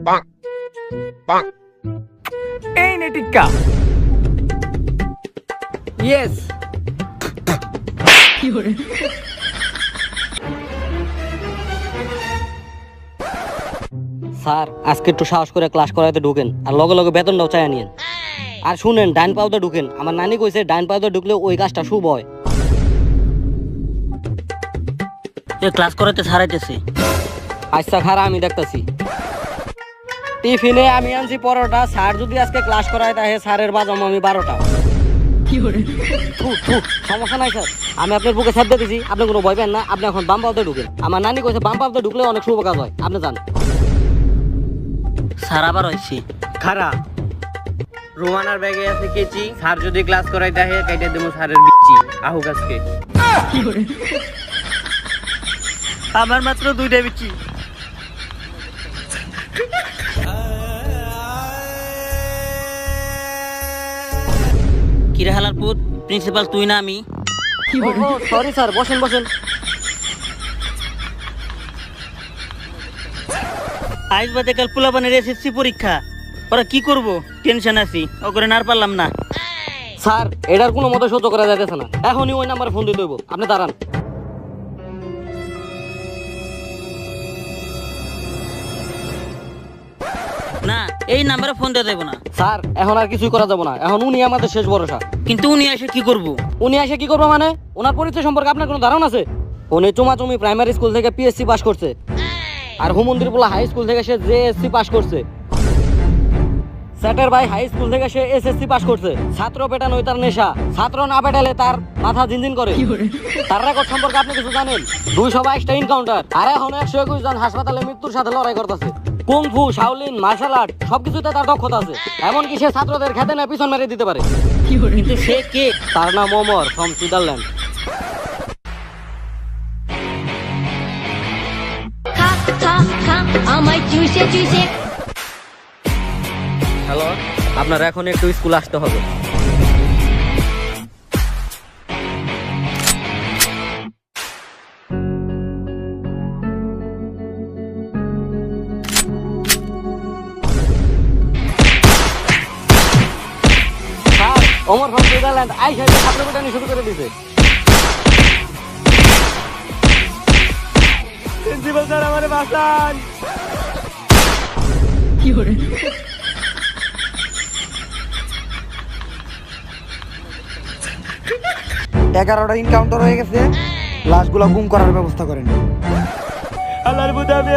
Bonk. Bonk. এই নে টিক্কা। Yes. Sir আজকে একটু সাহস করে ক্লাস করাইতে ঢুকেন আর লগে লগে বেতনটাও চাই নিয়েন। আর শুনেন ডাইন পাউতে ঢুকেন, আমার নানি কইছে ডাইন পাউতে ঢুকলে ওই কাজটা শুভ হয়। ক্লাস করাতে ছাড়াইতেছে। আচ্ছা খারা আমি দেখতাছি। টিফিনে আমি আনছি পরোটা, স্যার যদি আজকে ক্লাস করায় তাহে স্যারের বাজাম আমি 12টা। সমস্যা নাই স্যার, আমি আপনার বুকে ছাপ দিয়েছি, আপনি কোনো ভয় পেন না। আপনি এখন বাম পাউতে ঢুকেন, আমার নানি কইছে বাম পাউতে ঢুকলে অনেক শুভ কাজ হয়, আপনি যান। স্যার আবার হয়েছে খারা রোমানার ব্যাগে আছে কেচি, স্যার যদি ক্লাস করাই তাহে কাইটা দেবো স্যারের বিচি আহুক আজকে। আমার মাত্র 2টা বিচি। কিরে হালার পুত, প্রিন্সিপাল তুই না আমি? সরি স্যার, বসেন বসেন। আজ বাদে কাল পোলাপানের এসএসসি পরীক্ষা, ওরা কি করব টেনশন আছি, ও করে না পারলাম না। স্যার এটার কোনো মতো সহ্য করা যাইতেছে না, এখনই ওই নাম্বারে ফোন দিতে হইব, আপনি দাঁড়ান। না এই নাম্বারে ফোন দিয়ে দেবো না। স্যার এখন আর কিছুই করা যাবে না, এখন উনি আমাদের শেষ ভরসা। কিন্তু উনি এসে কি করব? উনি এসে কি করবো মানে? ওনার পরিচয় সম্পর্কে আপনার কোনো ধারণা আছে? উনি চুমাচুমি প্রাইমারি স্কুল থেকে পিএসসি পাস করছে, আর হুমন্দিরপুলা হাই স্কুল থেকে সে জেএসসি পাস করছে। স্যাটের ভাই হাই স্কুল থেকে সে এসএসসি পাস করছে। ছাত্র পেটানোই তার নেশা, ছাত্র না পেটালে তার মাথা ঝিনঝিন করে। তার রেকর্ড সম্পর্কে আপনি কিছু জানেন? 222টা এনকাউন্টার, আর এখন 121 জন হাসপাতালে মৃত্যুর সাথে লড়াই করতেছে। কুংফু, শাওলিন, মার্শাল আর্ট সবকিছুতে তার দক্ষতা আছে, এমনকি সে ছাত্রদের খেতে না পিছন মেরে দিতে পারে। কিন্তু সে কে? তার নাম ওমর, ফ্রম সুইজারল্যান্ড। হ্যালো, আপনার এখন একটু স্কুল আসতে হবে। স্যার, ওমর ফ্রম সুইজারল্যান্ড আইসা ছাত্র পেটানি শুরু করে দিছে। প্রিন্সিপাল স্যার আমারে বাঁচান। 11টা এনকাউন্টার হয়ে গেছে, লাশগুলো গুম করার ব্যবস্থা করেন। আল্লাহর বুঝে আমি